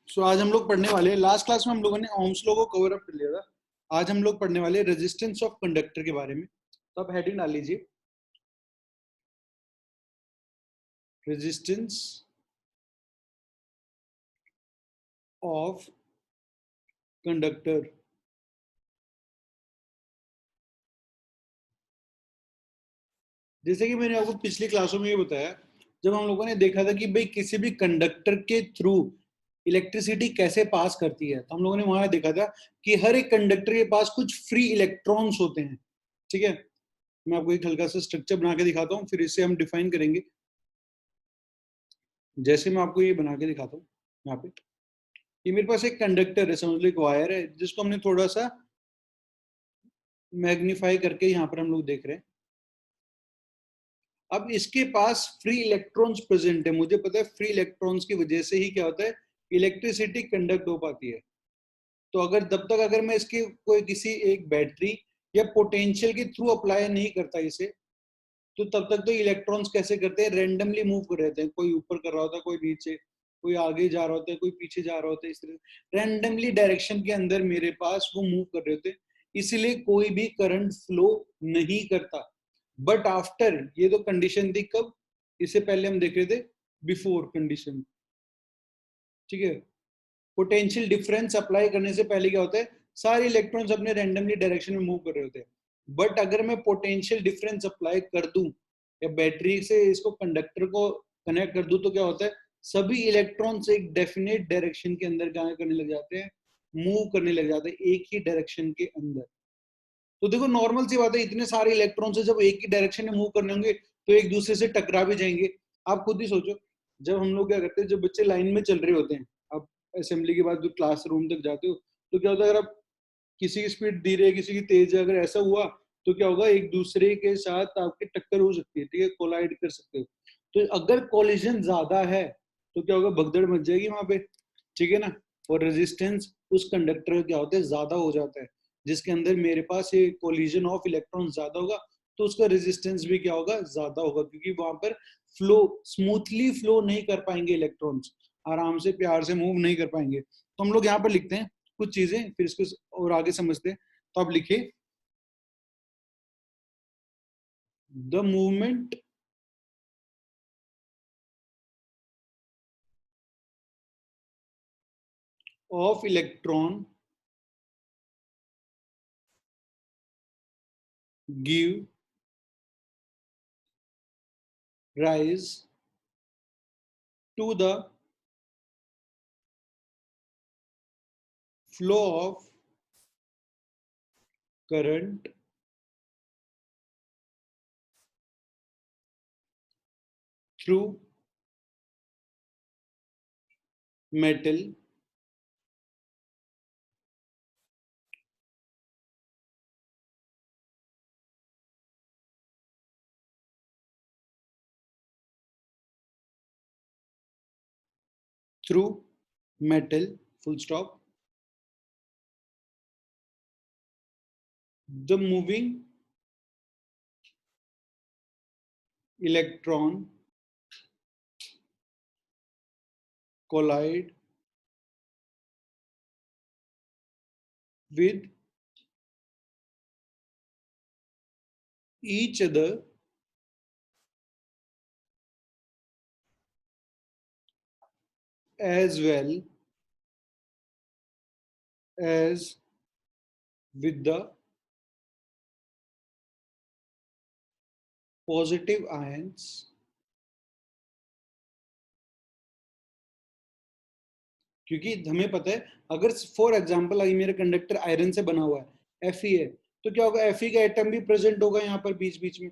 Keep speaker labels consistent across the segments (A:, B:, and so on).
A: सो आज हम लोग पढ़ने वाले हैं, लास्ट क्लास में हम लोगों ने ओम्स लॉ को कवर अप कर लिया था। आज हम लोग पढ़ने वाले रेजिस्टेंस ऑफ कंडक्टर के बारे में। तो आप हेडिंग डाल लीजिए, रेजिस्टेंस ऑफ कंडक्टर। जैसे कि मैंने आपको पिछली क्लासों में ये बताया, जब हम लोगों ने देखा था कि भाई किसी भी कंडक्टर के थ्रू इलेक्ट्रिसिटी कैसे पास करती है, तो हम लोगों ने वहां देखा था कि हर एक कंडक्टर के पास कुछ फ्री इलेक्ट्रॉन्स होते हैं। ठीक है, मैं आपको एक हल्का सा स्ट्रक्चर बना के दिखाता हूँ, फिर इसे हम डिफाइन करेंगे। जैसे मैं आपको ये बना के दिखाता हूँ, यहाँ पे ये मेरे पास एक कंडक्टर है, समझ लो एक वायर है जिसको हमने थोड़ा सा मैग्नीफाई करके यहाँ पर हम लोग देख रहे हैं। अब इसके पास फ्री इलेक्ट्रॉन्स प्रेजेंट है, मुझे पता है फ्री इलेक्ट्रॉन्स की वजह से ही क्या होता है, इलेक्ट्रिसिटी कंडक्ट हो पाती है। तो अगर तब तक अगर मैं इसके कोई किसी एक बैटरी या पोटेंशियल के थ्रू अप्लाई नहीं करता इसे, तो तब तक तो इलेक्ट्रॉन्स कैसे करते हैं, रेंडमली मूव कर रहे थे, कोई ऊपर कर रहा होता है, कोई नीचे, कोई आगे जा रहा होता है, कोई पीछे जा रहा होता है, इस तरह रैंडमली डायरेक्शन के अंदर मेरे पास वो मूव कर रहे होते, इसलिए कोई भी करंट फ्लो नहीं करता। बट आफ्टर, ये तो कंडीशन थी कब, इससे पहले हम देख रहे थे बिफोर कंडीशन। ठीक है, पोटेंशियल डिफरेंस अप्लाई करने से पहले क्या होता है, सारे इलेक्ट्रॉन्स अपने रैंडमली डायरेक्शन में मूव कर रहे होते हैं। बट अगर मैं पोटेंशियल डिफरेंस अप्लाई कर दूं या बैटरी से इसको कंडक्टर को कनेक्ट कर दूं, तो क्या होता है, सभी इलेक्ट्रॉन्स एक डेफिनेट डायरेक्शन के अंदर क्या करने लग जाते हैं, मूव करने लग जाते हैं एक ही डायरेक्शन के अंदर। तो देखो नॉर्मल सी बात है, इतने सारे इलेक्ट्रॉन से जब एक ही डायरेक्शन में मूव करने होंगे तो एक दूसरे से टकरा भी जाएंगे। आप खुद ही सोचो, जब हम लोग क्या करते हैं, जब बच्चे लाइन में चल रहे होते हैं, आप असेंबली के बाद जो क्लासरूम तक जाते हो, तो क्या होता है, अगर आप किसी की स्पीड धीरे है किसी की तेज है, अगर ऐसा हुआ तो क्या होगा, एक दूसरे के साथ आपकी टक्कर हो सकती है। ठीक है, कोलाइड कर सकते हो। तो अगर कोलिजन ज्यादा है तो क्या होगा, भगदड़ मच जाएगी वहां पे। ठीक है ना, और रेजिस्टेंस उस कंडक्टर का क्या होता है, ज्यादा हो जाता है, जिसके अंदर मेरे पास ये कोलिजन ऑफ इलेक्ट्रॉन ज्यादा होगा, तो उसका रेजिस्टेंस भी क्या होगा, ज्यादा होगा, क्योंकि वहां पर फ्लो स्मूथली फ्लो नहीं कर पाएंगे इलेक्ट्रॉन्स, आराम से प्यार से मूव नहीं कर पाएंगे। तो हम लोग यहाँ पर लिखते हैं कुछ चीजें, फिर इसको और आगे समझते हैं। तो आप लिखिए, the movement of electron give rise to the flow of current through metal through metal, full stop. The moving electron collide with each other as well as with the positive ions क्योंकि हमें पता है, अगर for example अगर मेरा conductor iron से बना हुआ है, Fe है, तो क्या होगा, Fe का एटम भी प्रेजेंट होगा यहाँ पर बीच बीच में,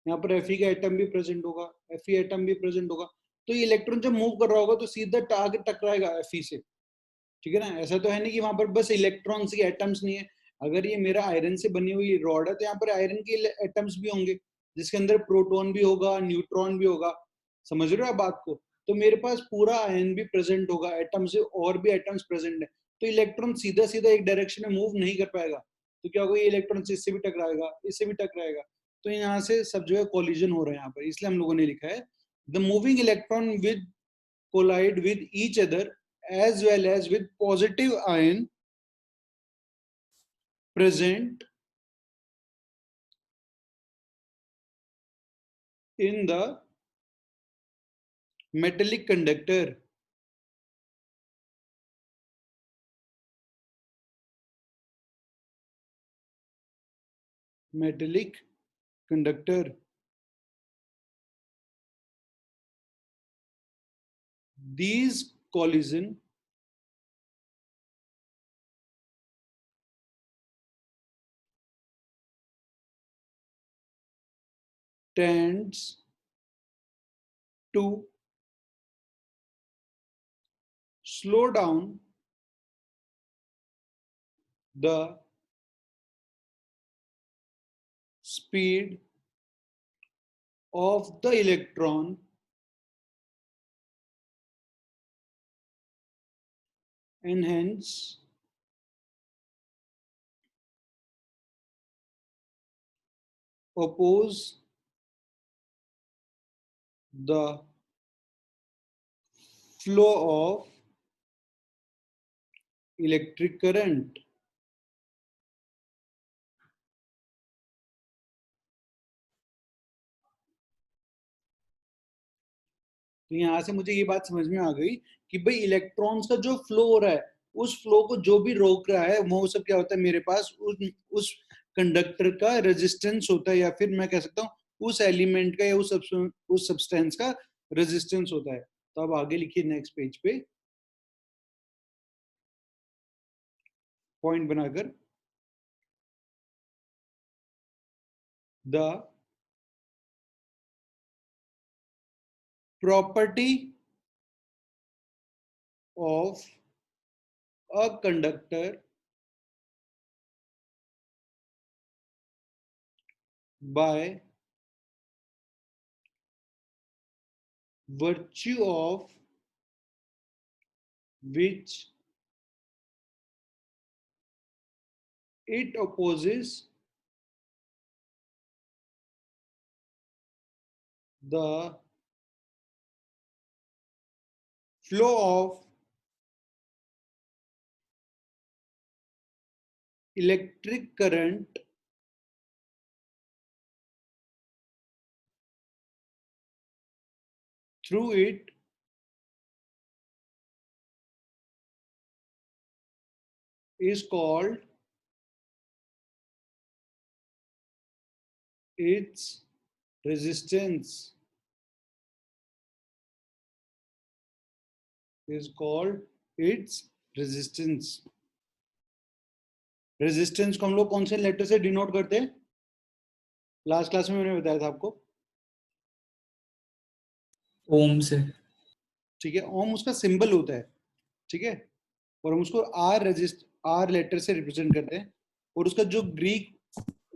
A: यहाँ पर Fe का एटम भी प्रेजेंट होगा, Fe एटम भी प्रेजेंट होगा। तो ये इलेक्ट्रॉन जब मूव कर रहा होगा तो सीधा आगे टकराएगा Fe से। ठीक है ना, ऐसा तो है नहीं कि वहां पर बस इलेक्ट्रॉन्स की एटम्स नहीं है। अगर ये मेरा आयरन से बनी हुई रॉड है, तो यहाँ पर आयरन के एटम्स भी होंगे, जिसके अंदर प्रोटॉन भी होगा, न्यूट्रॉन भी होगा। समझ रहे हो आप बात को? तो मेरे पास पूरा आयन भी प्रेजेंट होगा, एटम से और भी एटम्स प्रेजेंट है, तो इलेक्ट्रॉन सीधा सीधा एक डायरेक्शन में मूव नहीं कर पाएगा। तो क्या होगा, ये इलेक्ट्रॉन इससे भी टकराएगा, इससे भी टकराएगा, तो यहाँ से सब जो है कोलिजन हो रहा है यहाँ पर। इसलिए हम लोगों ने लिखा है the moving electron with collide with each other as well as with positive ion present in the metallic conductor. Metallic conductor. These collision tends to slow down the speed of the electron and hence oppose the flow of electric current. तो यहां से मुझे ये बात समझ में आ गई कि भाई इलेक्ट्रॉन्स का जो फ्लो हो रहा है, उस फ्लो को जो भी रोक रहा है वो सब क्या होता है, मेरे पास उस कंडक्टर का रेजिस्टेंस होता है, या फिर मैं कह सकता हूँ उस एलिमेंट का या उस सब्सटेंस का रेजिस्टेंस होता है। तो अब आगे लिखिए नेक्स्ट पेज पे पॉइंट बनाकर, the property of a conductor by virtue of which it opposes the flow of electric current through it is called its resistance. Is called its resistance. Resistance को हम लोग कौन से लेटर से denote करते हैं? लास्ट क्लास में मैंने बताया था आपको,
B: ओम से।
A: ठीक है, ओम उसका सिंबल होता है, ठीक है, और हम उसको आर लेटर से रिप्रेजेंट करते हैं, और उसका जो ग्रीक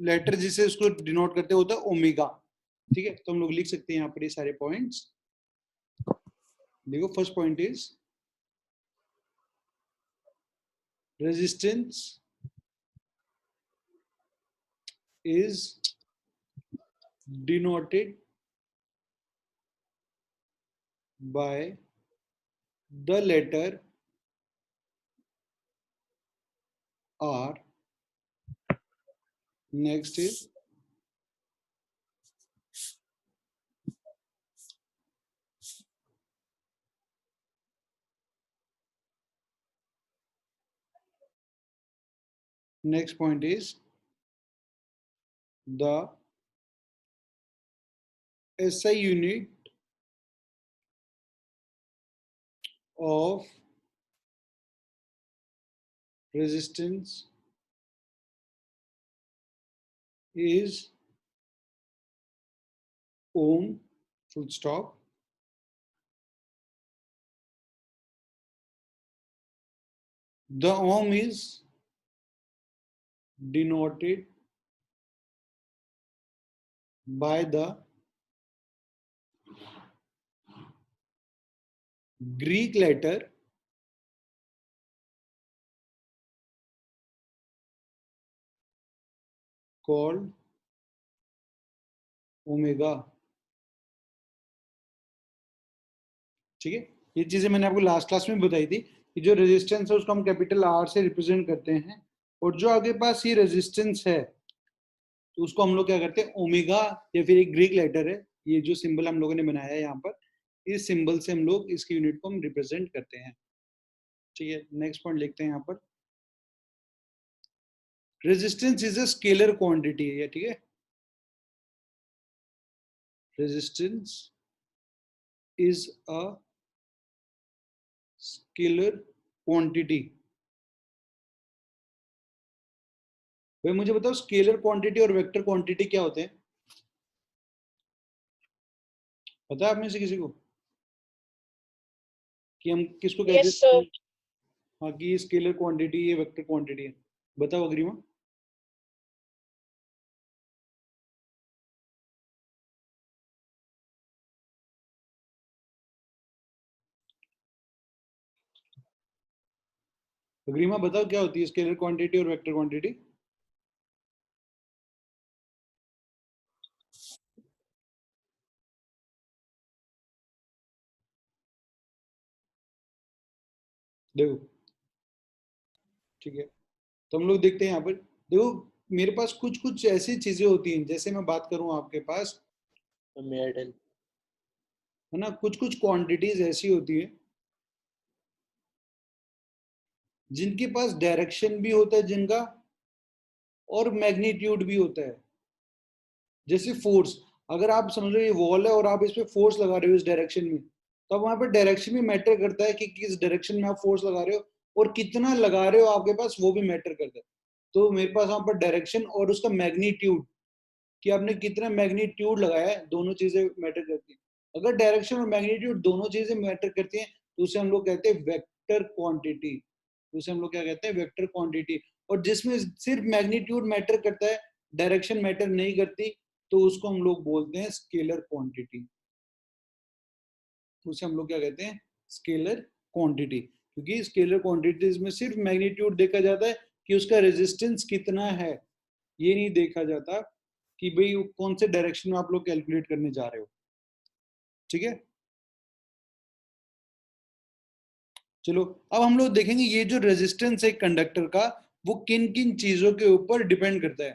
A: लेटर जिसे उसको डिनोट करते हैं होता है ओमेगा, ठीक है। तो हम लोग लिख सकते हैं यहाँ पर ये सारे पॉइंट्स। देखो first point is resistance is denoted by the letter R. Next is next point is the SI unit of resistance is ohm, full stop. The ohm is denoted by the Greek letter called omega, ठीक है। ये चीजें मैंने आपको last class में बताई थी कि जो रेजिस्टेंस है उसको हम कैपिटल आर से रिप्रेजेंट करते हैं, और जो आगे पास ये रेजिस्टेंस है तो उसको हम लोग क्या करते हैं ओमेगा, या फिर एक ग्रीक लेटर है, ये जो सिंबल हम लोगों ने बनाया है यहाँ पर, इस सिंबल से हम लोग इसकी यूनिट को हम रिप्रेजेंट करते हैं। ठीक है, नेक्स्ट पॉइंट लिखते हैं यहाँ पर, resistance is a scalar quantity है, ठीक है, resistance is a scalar quantity. भाई मुझे बताओ स्केलर क्वांटिटी और वेक्टर क्वांटिटी क्या होते हैं, पता है आप में से किसी को कि हम किसको कहते
B: यस सर।
A: हैं? हाँ, कि ये स्केलर क्वांटिटी, ये वेक्टर क्वांटिटी है, बताओ अग्रिमा। अग्रिमा बताओ क्या होती है स्केलर क्वांटिटी और वेक्टर क्वांटिटी। देखो, ठीक है, तो हम लोग देखते हैं यहाँ पर, देखो मेरे पास कुछ कुछ ऐसी चीजें होती हैं, जैसे मैं बात करूं आपके पास, है ना, कुछ कुछ क्वांटिटीज ऐसी होती है जिनके पास डायरेक्शन भी होता है जिनका, और मैग्नीट्यूड भी होता है। जैसे फोर्स, अगर आप समझ लो ये वॉल है और आप इस पे फोर्स लगा रहे हो इस डायरेक्शन में, तो अब वहां पर डायरेक्शन भी मैटर करता है कि किस डायरेक्शन में आप फोर्स लगा रहे हो, और कितना लगा रहे हो आपके पास वो भी मैटर करता है। तो मेरे पास वहां पर डायरेक्शन और उसका मैग्नीट्यूड, कि आपने कितना मैग्नीट्यूड लगाया है, दोनों चीजें मैटर करती हैं। अगर डायरेक्शन और मैग्नीट्यूड दोनों चीजें मैटर करती हैं तो उसे हम लोग कहते हैं वेक्टर क्वांटिटी, उसे हम लोग क्या कहते हैं, वेक्टर क्वांटिटी। और जिसमें सिर्फ मैग्नीट्यूड मैटर करता है, डायरेक्शन मैटर नहीं करती, तो उसको हम लोग बोलते हैं स्केलर क्वांटिटी, उसे हम लोग क्या कहते हैं, स्केलर क्वांटिटी। क्योंकि स्केलर क्वांटिटीज में सिर्फ मैग्नीट्यूड देखा जाता है कि उसका रेजिस्टेंस कितना है, ये नहीं देखा जाता कि भाई कौन से डायरेक्शन में आप लोग कैलकुलेट करने जा रहे हो। ठीक है, चलो अब हम लोग देखेंगे ये जो रेजिस्टेंस है कंडक्टर का, वो किन किन चीजों के ऊपर डिपेंड करता है।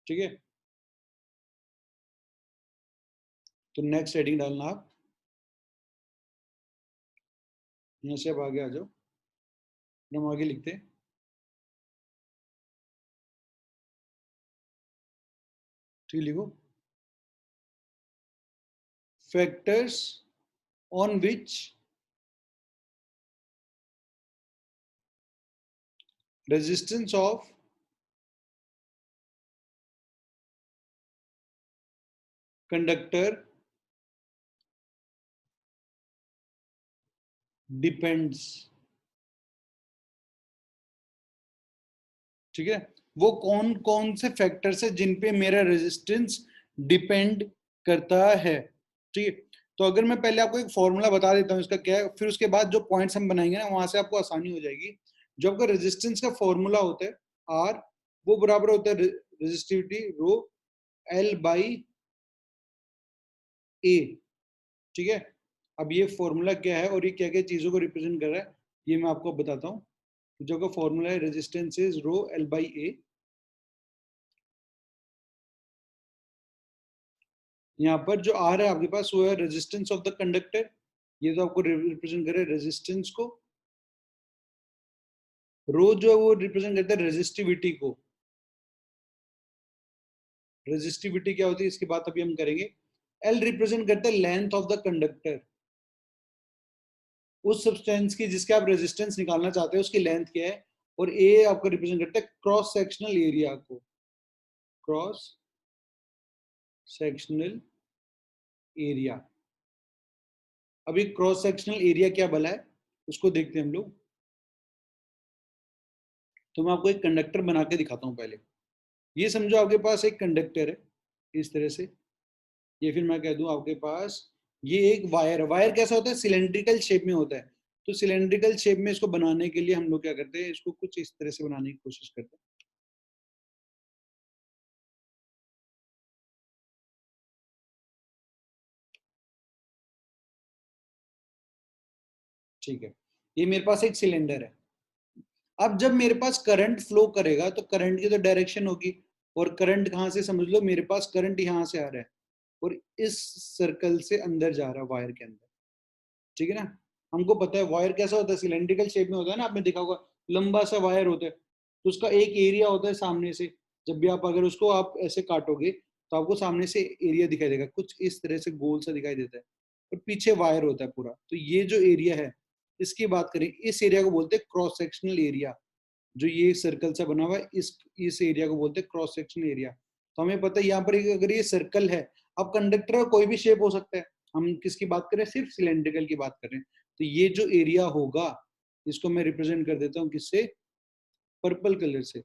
A: ठीक है, तो नेक्स्ट हेडिंग डालना आप, यहाँ से अब आगे आ जाओ, हम आगे लिखते हैं, ठीक, लिखो, factors on which resistance of conductor depends. ठीक है, वो कौन कौन से फैक्टर्स है जिन पे मेरा रेजिस्टेंस डिपेंड करता है। ठीक है, तो अगर मैं पहले आपको एक फॉर्मूला बता देता हूँ इसका क्या है, फिर उसके बाद जो पॉइंट्स हम बनाएंगे ना वहां से आपको आसानी हो जाएगी। जो आपका रेजिस्टेंस का फॉर्मूला होता है आर, वो बराबर होता है रेजिस्टिविटी रो एल बाई ए। ठीक है, अब ये फॉर्मूला क्या है और ये क्या क्या चीजों को रिप्रेजेंट कर रहा है, ये मैं आपको बताता हूँ। जो का फॉर्मूला है resistance is rho L by A. यहाँ पर जो आर है आपके पास वो है रेजिस्टेंस ऑफ द कंडक्टर, ये तो आपको रिप्रेजेंट करे रेजिस्टेंस को। रो जो है वो रिप्रेजेंट करता है रेजिस्टिविटी को। रेजिस्टिविटी क्या होती है इसकी बात अभी हम करेंगे। एल रिप्रेजेंट करता है लेंथ ऑफ द कंडक्टर, उस सब्सटेंस की जिसके आप रेजिस्टेंस निकालना चाहते हैं उसकी लेंथ क्या है। और ए आपको रिप्रेजेंट करता है क्रॉस सेक्शनल एरिया को, क्रॉस सेक्शनल एरिया। अभी क्रॉस सेक्शनल एरिया क्या भला है उसको देखते हैं हम लोग। तो मैं आपको एक कंडक्टर बना के दिखाता हूँ पहले। ये समझो आपके पास एक कंडक्टर है इस तरह से, ये फिर मैं कह दूं आपके पास ये एक वायर है। वायर कैसा होता है, सिलेंड्रिकल शेप में होता है। तो सिलेंड्रिकल शेप में इसको बनाने के लिए हम लोग क्या करते हैं, इसको कुछ इस तरह से बनाने की कोशिश करते हैं। ठीक है, ये मेरे पास एक सिलेंडर है। अब जब मेरे पास करंट फ्लो करेगा तो करंट की तो डायरेक्शन होगी, और करंट कहाँ से, समझ लो मेरे पास करंट यहाँ से आ रहा है और इस सर्कल से अंदर जा रहा है वायर के अंदर, ठीक है ना। हमको पता है वायर कैसा होता है, सिलेंड्रिकल शेप में होता है ना, आपने देखा होगा लंबा सा वायर होता है, तो उसका एक एरिया होता है सामने से। जब भी आप अगर उसको आप ऐसे काटोगे तो आपको सामने से एरिया दिखाई देगा, कुछ इस तरह से गोल सा दिखाई देता है, और पीछे वायर होता है पूरा। तो ये जो एरिया है, इसकी बात करें, इस एरिया को बोलते हैं क्रॉस सेक्शनल एरिया। जो ये सर्कल सा बना हुआ है, इस एरिया को बोलते हैं क्रॉस सेक्शनल एरिया। तो हमें पता है यहाँ पर अगर ये सर्कल है, अब कंडक्टर का कोई भी शेप हो सकता है, हम किसकी बात करें, सिर्फ सिलेंड्रिकल की बात कर रहे हैं। तो ये जो एरिया होगा, इसको मैं रिप्रेजेंट कर देता हूँ किससे, पर्पल कलर से।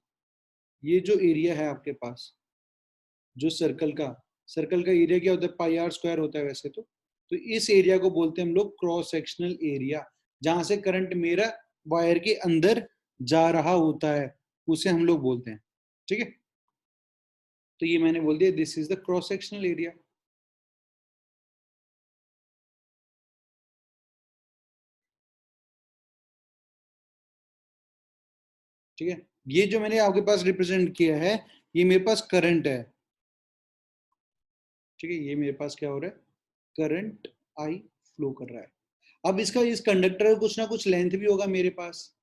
A: ये जो एरिया है आपके पास, जो सर्कल का एरिया क्या होता है, पाई आर स्क्वायर होता है वैसे तो इस एरिया को बोलते हैं हम लोग क्रॉस सेक्शनल एरिया। जहां से करंट मेरा वायर के अंदर जा रहा होता है, उसे हम लोग बोलते हैं, ठीक है। तो ये मैंने बोल दिया, this is the cross sectional area. ठीक है, ये जो मैंने आपके पास रिप्रेजेंट किया है, ये मेरे पास करंट है, ठीक है। ये मेरे पास क्या हो रहा है, करंट आई फ्लो कर रहा है। अब इसका, इस कंडक्टर का कुछ ना कुछ लेंथ भी होगा मेरे पास,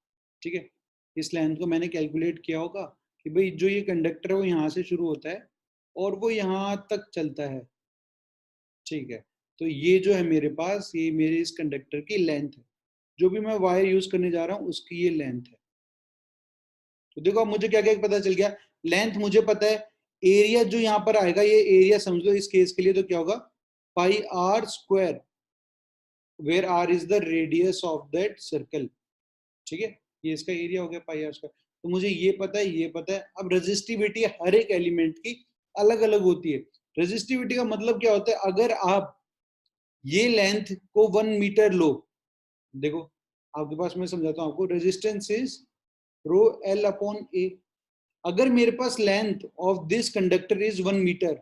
A: ठीक है। इस लेंथ को मैंने कैलकुलेट किया होगा कि भाई जो ये कंडक्टर है वो यहाँ से शुरू होता है और वो यहाँ तक चलता है, ठीक है। तो ये जो है मेरे पास, ये मेरे इस कंडक्टर की लेंथ है, जो भी मैं वायर यूज करने जा रहा हूँ उसकी ये लेंथ है। तो देखो अब मुझे क्या क्या पता चल गया, लेंथ मुझे पता है, एरिया जो यहाँ पर आएगा, ये एरिया समझ लो इस केस के लिए तो क्या होगा, pi R square, where R is the radius of that circle, ठीक है। ये इसका एरिया हो गया पाई आर स्क्वायर। तो मुझे ये पता है, ये पता है। अब रेजिस्टिविटी हर एक एलिमेंट की अलग अलग होती है। रेजिस्टिविटी का मतलब क्या होता है, अगर आप ये लेंथ को 1 मीटर लो, देखो आपके पास मैं समझाता हूँ आपको, resistance is rho L upon A. अगर मेरे पास length of this conductor is 1 metre,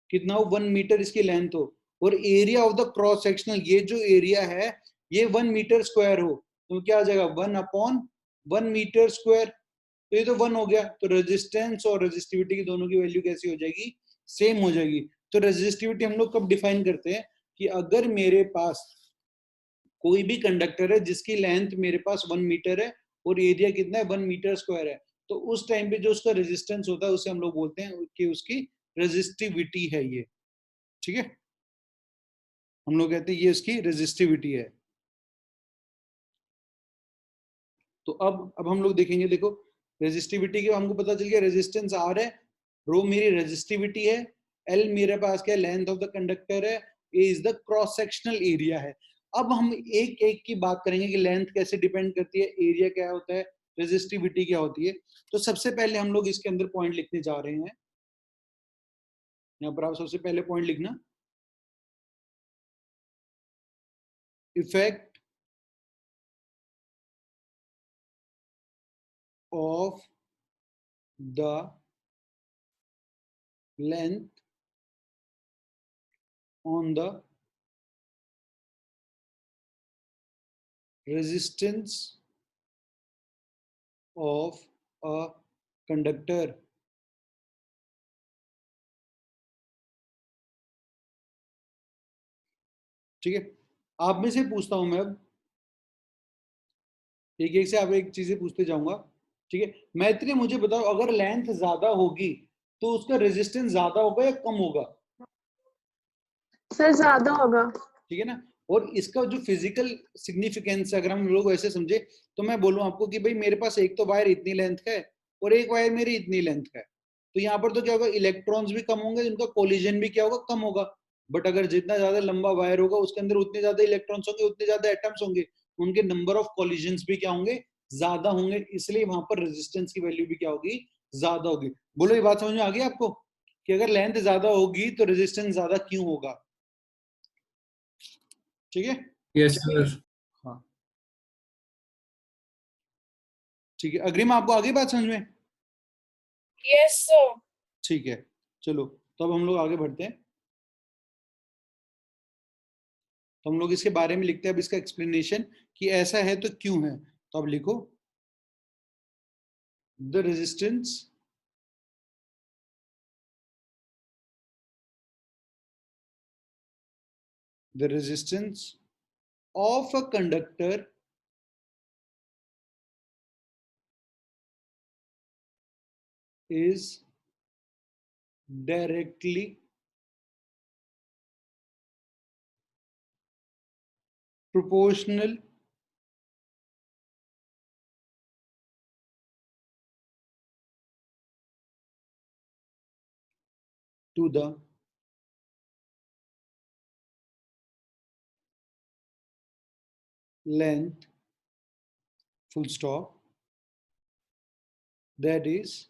A: कितना हो, 1 मीटर इसकी लेंथ हो, और area of the cross sectional, ये जो एरिया है ये 1 मीटर स्क्वायर हो, तो क्या आ जाएगा, 1/1 मीटर स्क्वायर। तो ये तो 1 हो गया। तो रेजिस्टेंस और रेजिस्टिविटी की दोनों की वैल्यू कैसी हो जाएगी, सेम हो जाएगी। तो रेजिस्टिविटी हम लोग कब डिफाइन करते हैं, कि अगर मेरे पास कोई भी कंडक्टर है जिसकी लेंथ मेरे पास 1 मीटर है और एरिया कितना है, 1 मीटर स्क्वायर है, तो उस टाइम पे जो उसका रेजिस्टेंस होता है उसे हम लोग बोलते हैं कि उसकी रेजिस्टिविटी है ये, ठीक है। हम लोग कहते हैं ये उसकी रेजिस्टिविटी है। तो अब हम लोग देखेंगे, देखो रेजिस्टिविटी के हमको पता चल गया, रेजिस्टेंस आर है, रो मेरी रेजिस्टिविटी है, एल मेरे पास क्या, लेंथ ऑफ द कंडक्टर है, A is the cross sectional area है। अब हम एक एक की बात करेंगे कि लेंथ कैसे डिपेंड करती है, एरिया क्या होता है, रेजिस्टिविटी क्या होती है। तो सबसे पहले हम लोग इसके अंदर पॉइंट लिखने जा रहे हैं। यहाँ पर आप सबसे पहले पॉइंट लिखना, effect of the length on the resistance of a conductor। ठीक है, आप में से पूछता हूं मैं अब, एक एक से आप एक चीजें पूछते जाऊंगा, ठीक है। मैत्री मुझे बताओ, अगर लेंथ ज्यादा होगी तो उसका रेजिस्टेंस ज्यादा होगा या कम होगा,
B: सर ज्यादा होगा।
A: ठीक है ना। और इसका जो फिजिकल सिग्निफिकेंस है, अगर हम लोग ऐसे समझे, तो मैं बोलूं आपको कि भाई मेरे पास एक तो वायर इतनी लेंथ का है और एक वायर मेरी इतनी लेंथ का है, तो यहाँ पर तो क्या होगा, इलेक्ट्रॉन्स भी कम होंगे, इनका कोलिजन भी क्या होगा, कम होगा। बट अगर जितना ज्यादा लंबा वायर होगा उसके अंदर उतने ज्यादा इलेक्ट्रॉन्स होंगे, उतने ज्यादा एटम्स होंगे, उनके नंबर ऑफ कोलिजन्स भी क्या होंगे, ज्यादा होंगे, इसलिए वहां पर रेजिस्टेंस की वैल्यू भी क्या होगी, ज्यादा होगी। बोलो ये बात समझ में आ गई आपको, कि अगर लेंथ ज्यादा होगी तो रेजिस्टेंस ज्यादा क्यों होगा, ठीक है।
C: Yes sir.
A: हाँ ठीक है, अग्रिम आपको आगे बात समझ में,
B: यस सर।
A: ठीक है। चलो तो अब हम लोग आगे बढ़ते हैं, तो हम लोग इसके बारे में लिखते हैं अब इसका एक्सप्लेनेशन, कि ऐसा है तो क्यों है, तो अब लिखो the resistance of a conductor is directly proportional to the length, full stop, that is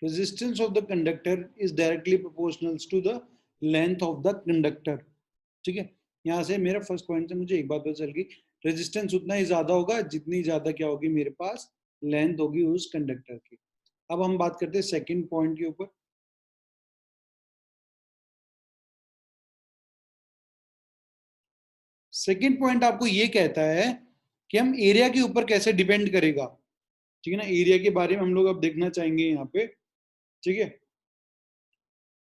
A: resistance of the conductor is directly proportional to the length of the conductor. ठीक है, यहाँ से मेरा फर्स्ट पॉइंट से मुझे एक बात पता चल गई, रेजिस्टेंस उतना ही ज्यादा होगा जितनी ज्यादा क्या होगी मेरे पास लेंथ होगी उस कंडक्टर की। अब हम बात करते हैं सेकंड पॉइंट के ऊपर। सेकंड पॉइंट आपको ये कहता है कि हम एरिया के ऊपर कैसे डिपेंड करेगा। ठीक है ना, एरिया के बारे में हम लोग अब देखना चाहेंगे यहाँ पे। ठीक है,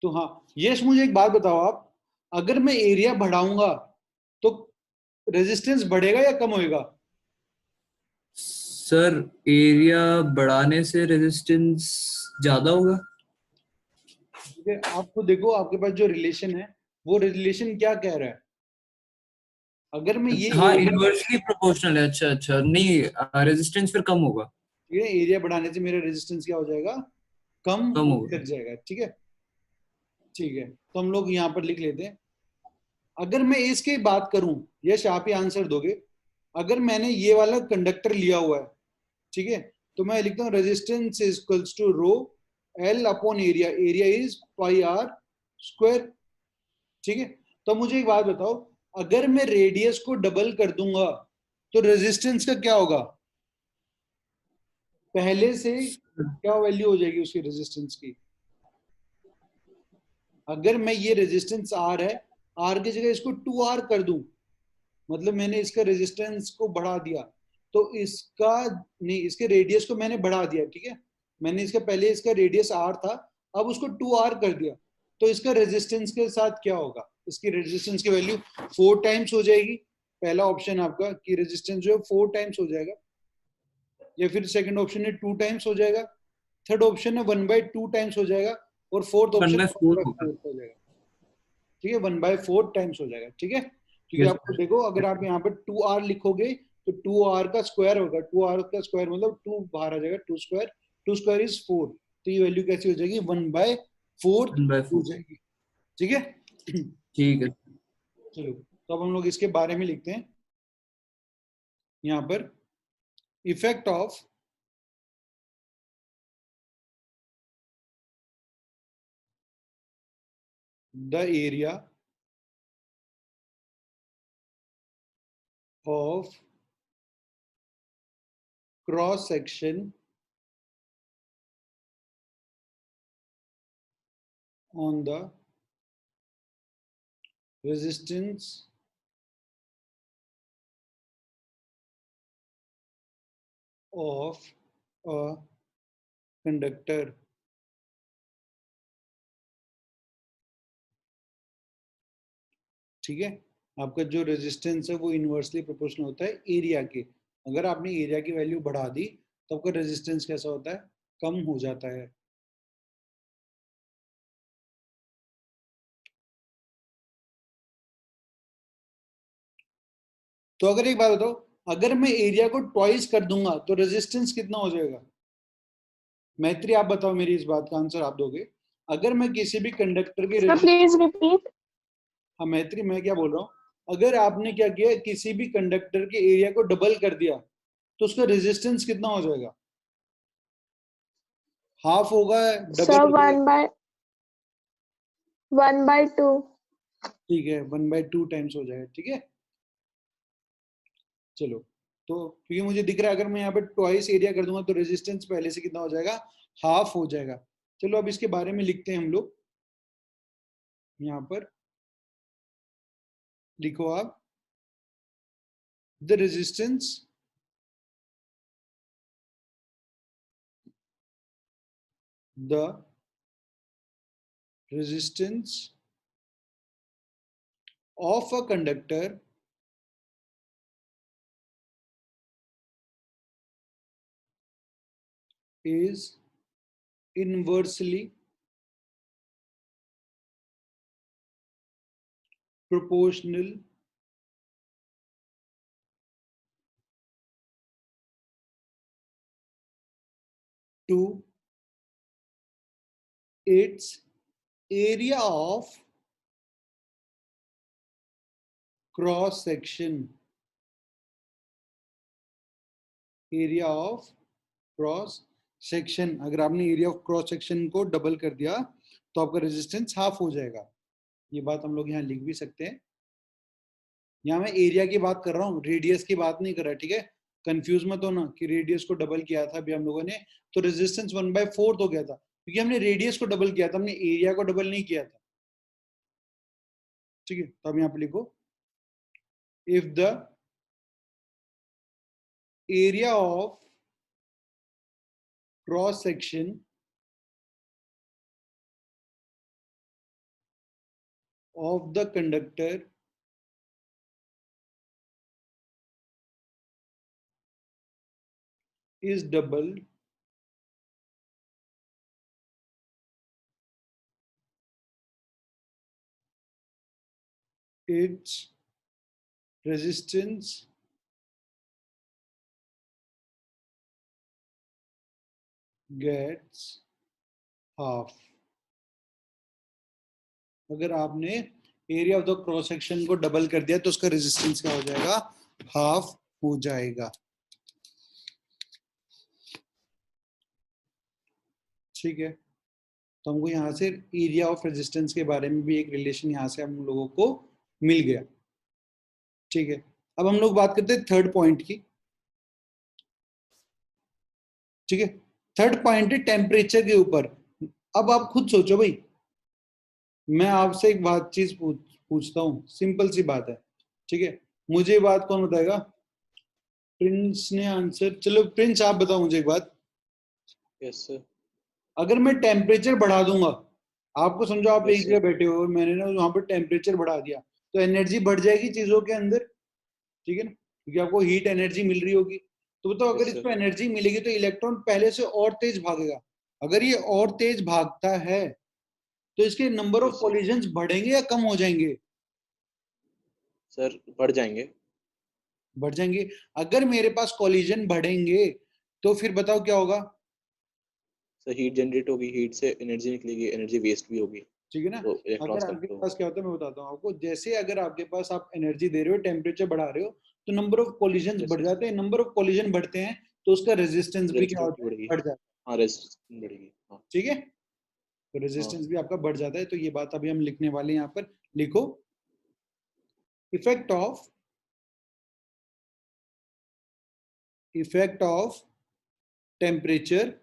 A: तो हाँ यश मुझे एक बात बताओ आप, अगर मैं एरिया बढ़ाऊंगा तो रेजिस्टेंस बढ़ेगा या कम होएगा?
C: सर एरिया बढ़ाने से रेजिस्टेंस ज्यादा होगा।
A: ठीक है, आपको देखो आपके पास जो रिलेशन है वो रिलेशन क्या कह रहा है, अगर मैं ये
C: हाँ इनवर्सली प्रोपोर्शनल है। अच्छा अच्छा, नहीं रेजिस्टेंस फिर कम होगा।
A: ठीक है, एरिया बढ़ाने से मेरा रेजिस्टेंस क्या हो जाएगा, कम
C: कम
A: होने
C: होगा।
A: लग जाएगा। ठीक है, ठीक है, तो हम लोग यहाँ पर लिख लेते हैं। अगर मैं इसकी बात करूं, यश आप ही आंसर दोगे, अगर मैंने ये वाला कंडक्टर लिया हुआ है, ठीक है, तो मैं लिखता हूँ resistance is equals to rho L upon area, area is pi R square. ठीक है, तो मुझे एक बात बताओ, अगर मैं रेडियस को डबल कर दूंगा तो रेजिस्टेंस का क्या होगा, पहले से क्या वैल्यू हो जाएगी उसकी रेजिस्टेंस की? अगर मैं ये रेजिस्टेंस आर है, आर की जगह इसको 2R कर दूं, मतलब मैंने इसका रेजिस्टेंस को बढ़ा दिया, तो इसका नहीं, इसके रेडियस को मैंने बढ़ा दिया। ठीक है, मैंने इसका पहले इसका रेडियस R था, अब उसको 2R कर दिया, तो इसका रेजिस्टेंस के साथ क्या होगा, इसकी रेजिस्टेंस की वैल्यू 4 टाइम्स हो जाएगी। पहला ऑप्शन आपका कि रेजिस्टेंस जो है 4 टाइम्स हो जाएगा, या फिर सेकंड ऑप्शन है 2 टाइम्स हो जाएगा, थर्ड ऑप्शन है 1/2 टाइम्स हो जाएगा, और फोर्थ ऑप्शन
C: 1/4 होगा।
A: 1/4 हो जाएगा। ठीक है, 1/4 टाइम्स हो जाएगा। ठीक है, क्योंकि
C: यस
A: आपको
C: सर।
A: देखो अगर आप यहाँ पे 2R लिखोगे तो 2R का स्क्वायर होगा, 2R का स्क्वायर मतलब 2 बाहर आ जाएगा, 2 स्क्वायर इज 4, तो ये वैल्यू कैसी हो जाएगी, 1/4 हो
C: 1/4।
A: जाएगी। ठीक है,
C: ठीक है।
A: चलो तो अब हम लोग इसके बारे में लिखते हैं यहाँ पर, effect of the area of cross section on the resistance of a conductor। ठीक है, आपका जो रेजिस्टेंस है वो इनवर्सली प्रोपोर्शनल होता है एरिया के। अगर आपने एरिया की वैल्यू बढ़ा दी तो आपका रेजिस्टेंस कैसा होता है, कम हो जाता है। तो अगर एक बात बताओ, अगर मैं एरिया को ट्वाइस कर दूंगा तो रेजिस्टेंस कितना हो जाएगा? मैत्री आप बताओ, मेरी इस बात का आंसर आप दोगे। अगर मैं किसी भी कंडक्टर के
B: Sir, please repeat.
A: हाँ मैत्री, मैं क्या बोल रहा हूँ, अगर आपने क्या किया, किसी भी कंडक्टर के एरिया को डबल कर दिया तो उसका रेजिस्टेंस कितना हो जाएगा, हाफ होगा, डबल
B: Sir,
A: हो जाएगा?
B: 1/2.
A: ठीक है, 1/2 टाइम्स हो जाएगा। ठीक है, चलो, तो क्योंकि मुझे दिख रहा है अगर मैं यहाँ पे ट्वाइस एरिया कर दूंगा तो रेजिस्टेंस पहले से कितना हो जाएगा, हाफ हो जाएगा। चलो अब इसके बारे में लिखते हैं हम लोग यहाँ पर, लिखो आप, the resistance the resistance of a conductor is inversely proportional to its area of cross section. Area of cross section, अगर आपने एरिया ऑफ क्रॉस सेक्शन को डबल कर दिया तो आपका रेजिस्टेंस हाफ हो जाएगा। ये बात हम लोग यहाँ लिख भी सकते हैं। यहाँ मैं एरिया की बात कर रहा हूँ, रेडियस की बात नहीं कर रहा, ठीक है। कंफ्यूज मत होना कि रेडियस को डबल किया था अभी हम लोगों ने तो रेजिस्टेंस 1/4 हो गया था, क्योंकि हमने रेडियस को डबल किया था, हमने एरिया को डबल नहीं किया था, ठीक है। तो अब यहाँ पे लिखो, if the area of cross section of the conductor is doubled its resistance gets half। अगर आपने area of the cross section को डबल कर दिया तो उसका रेजिस्टेंस क्या हो जाएगा, हाफ हो जाएगा, ठीक है। तो हमको यहाँ से एरिया ऑफ रेजिस्टेंस के बारे में भी एक रिलेशन यहाँ से हम लोगों को मिल गया, ठीक है। अब हम लोग बात करते हैं थर्ड पॉइंट की, ठीक है। थर्ड पॉइंट है टेम्परेचर के ऊपर। अब आप खुद सोचो भाई, मैं आपसे एक बात चीज पूछता हूँ, सिंपल सी बात है, ठीक है। मुझे बात कौन बताएगा, प्रिंस ने आंसर, चलो प्रिंस आप बताओ मुझे एक बात।
D: Yes sir.
A: अगर मैं टेम्परेचर बढ़ा दूंगा, आपको समझो आप
D: Yes,
A: एक जगह बैठे हो और मैंने ना वहां पर टेम्परेचर बढ़ा दिया तो एनर्जी बढ़ जाएगी चीजों के अंदर, ठीक है ना, क्योंकि आपको हीट एनर्जी मिल रही होगी। तो बताओ अगर
D: Yes,
A: इसको एनर्जी मिलेगी तो इलेक्ट्रॉन पहले से और तेज भागेगा। अगर ये और तेज भागता है तो इसके number of
D: Yes, sir.
A: Collisions बढ़ेंगे या कम हो जाएंगे?
D: सर बढ़ जाएंगे।
A: बढ़ जाएंगे। अगर मेरे पास कॉलिजन बढ़ेंगे तो फिर बताओ क्या होगा?
D: सर हीट जनरेट होगी, हीट से एनर्जी निकलेगी, एनर्जी वेस्ट भी होगी,
A: ठीक है ना।
D: तो
A: अगर
D: इलेक्ट्रॉन्स
A: आपके
D: कलेक्ट होंगे।
A: पास क्या होता है मैं बताता हूँ आपको, जैसे अगर आपके पास आप एनर्जी दे रहे हो, टेम्परेचर बढ़ा रहे हो तो नंबर ऑफ कॉलिजन्स
D: Yes,
A: बढ़
D: sir.
A: जाते हैं। नंबर ऑफ कॉलिजन बढ़ते हैं तो उसका रेजिस्टेंस भी क्या
D: रेजिस्टेंस
A: होता
D: भी
A: है,
D: बढ़ेगी।
A: बढ़ जाता
D: हाँ रेजिस्टेंस बढ़ेगी, हाँ।
A: है, ठीक है। तो
D: हाँ
A: रेजिस्टेंस भी आपका बढ़ जाता है। तो ये बात अभी हम लिखने वाले हैं, यहाँ पर लिखो, effect of temperature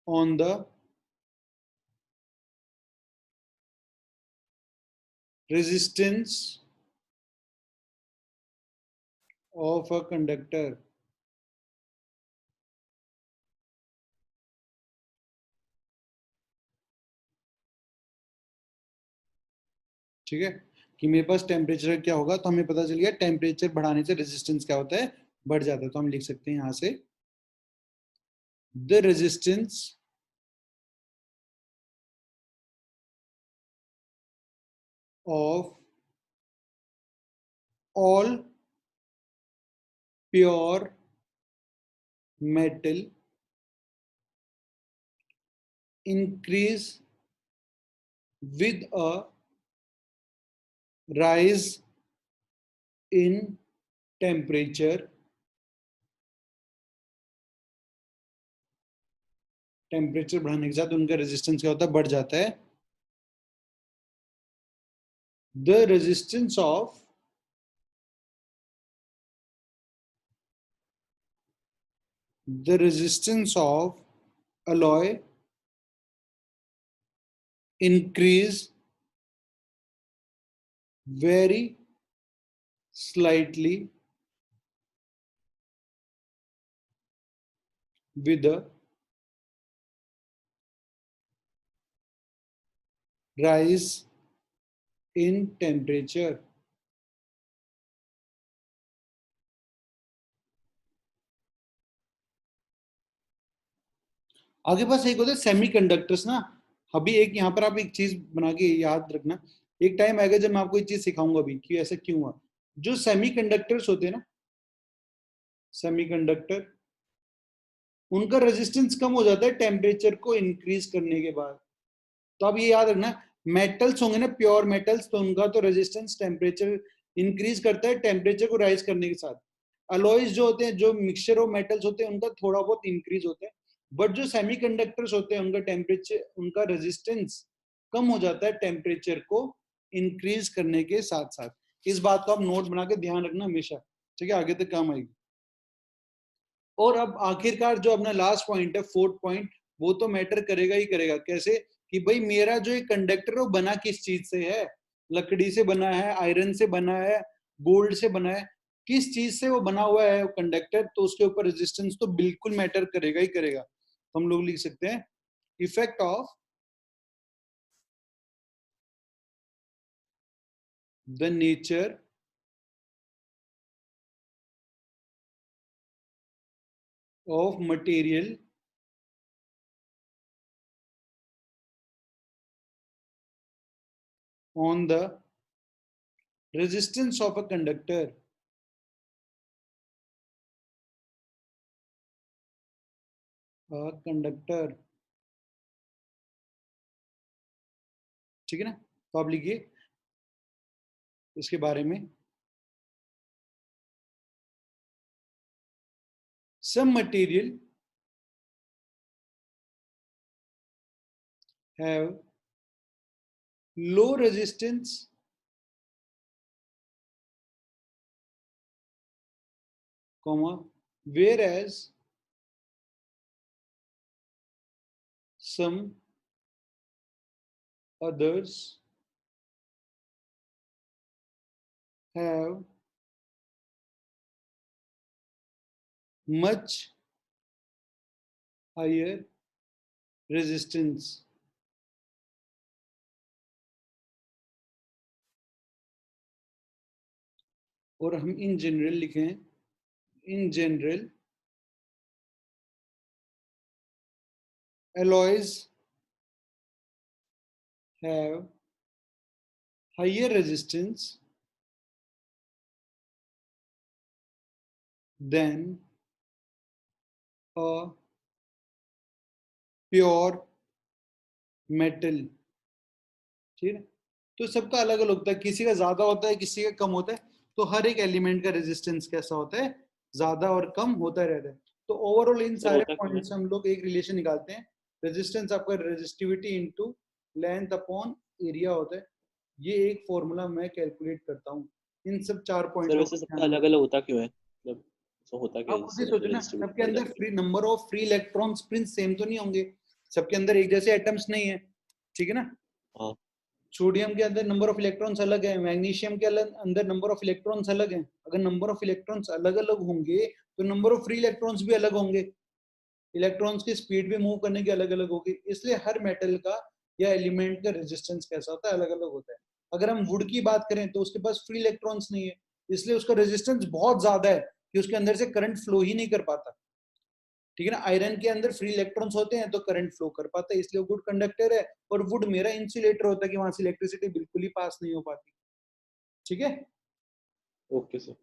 A: on the resistance of a conductor। ठीक है, कि मेरे पास टेम्परेचर क्या होगा, तो हमें पता चल गया टेम्परेचर बढ़ाने से रेजिस्टेंस क्या होता है, बढ़ जाता है। तो हम लिख सकते हैं यहां से, the resistance of all pure metal increase with a rise in temperature। Temperature बढ़ाने के साथ उनका रेजिस्टेंस क्या होता है, बढ़ जाता है। The resistance of the resistance of alloy increase very slightly with the rise in temperature. आगे पास एक होता है सेमीकंडक्टर्स ना, अभी एक यहाँ पर आप एक चीज बना के याद रखना, एक टाइम आएगा जब मैं आपको एक चीज सिखाऊंगा अभी कि ऐसा क्यों हुआ। जो सेमीकंडक्टर्स होते हैं ना, सेमीकंडक्टर, उनका रेजिस्टेंस कम हो जाता है टेम्परेचर को इंक्रीज करने के बाद। तो आप ये याद रखना, मेटल्स होंगे ना, प्योर मेटल्स, तो उनका तो रेजिस्टेंस टेम्परेचर इंक्रीज करता है टेम्परेचर को राइज करने के साथ। अलॉयज जो होते हैं, जो मिक्सचर ऑफ मेटल्स होते हैं, उनका थोड़ा बहुत इंक्रीज होता है। बट जो सेमीकंडक्टर्स होते हैं उनका टेम्परेचर, उनका रेजिस्टेंस कम हो जाता है टेम्परेचर को इंक्रीज करने के साथ साथ। इस बात को आप नोट बना के ध्यान रखना हमेशा, ठीक है, आगे तक काम आएगी। और अब आखिरकार जो अपना लास्ट पॉइंट है, फोर्थ पॉइंट, वो तो मैटर करेगा ही करेगा। कैसे? कि भाई मेरा जो एक कंडक्टर है वो बना किस चीज से है? लकड़ी से बना है, आयरन से बना है, गोल्ड से बना है, किस चीज से वो बना हुआ है कंडक्टर, तो उसके ऊपर रेजिस्टेंस तो बिल्कुल मैटर करेगा ही करेगा। तो हम लोग लिख सकते हैं effect of the nature of material on the resistance of a conductor. A conductor, ठीक है ना? तो आप लिखिए इसके बारे में, some material have low resistance comma whereas some others have much higher resistance. और हम इन जनरल लिखें, in general alloys have higher resistance than a pure metal, ठीक है? तो सबका अलग अलग होता है, किसी का ज्यादा होता है, किसी का कम होता है। तो हर एक एलिमेंट का रेजिस्टेंस कैसा होता है? ज्यादा और कम होता रहता है। तो ओवरऑल इन सारे पॉइंट से हम लोग एक रिलेशन निकालते हैं, रेजिस्टेंस आपका resistivity into length upon area होता है। ये एक फॉर्मूला मैं कैलकुलेट करता हूँ इन सब 4 पॉइंट।
D: सर वैसे सबका अलग अलग होता क्यों है? मतलब सो होता क्या है?
A: आप खुद ही सोचो ना, सबके अंदर free number of free electrons Prince same तो नहीं होंगे, सबके अंदर एक जैसे एटम्स नहीं है, ठीक है ना?
D: हाँ।
A: सोडियम के अंदर नंबर ऑफ इलेक्ट्रॉन्स अलग है, मैग्नीशियम के अंदर नंबर ऑफ इलेक्ट्रॉन्स अलग हैं। अगर नंबर ऑफ इलेक्ट्रॉन्स अलग अलग होंगे तो नंबर ऑफ फ्री इलेक्ट्रॉन्स भी अलग होंगे, इलेक्ट्रॉन्स की स्पीड भी मूव करने की अलग अलग होगी। इसलिए हर मेटल का या एलिमेंट का रेजिस्टेंस कैसा होता है? अलग अलग होता है। अगर हम वुड की बात करें तो उसके पास फ्री इलेक्ट्रॉन्स नहीं है, इसलिए उसका रेजिस्टेंस बहुत ज्यादा है कि उसके अंदर से करंट फ्लो ही नहीं कर पाता, ठीक है ना? आयरन के अंदर फ्री इलेक्ट्रॉन्स होते हैं तो करंट फ्लो कर पाता है, इसलिए गुड कंडक्टर है। और वुड मेरा इंसुलेटर होता है कि वहां से इलेक्ट्रिसिटी बिल्कुल ही पास नहीं हो पाती, ठीक है?
D: Okay sir.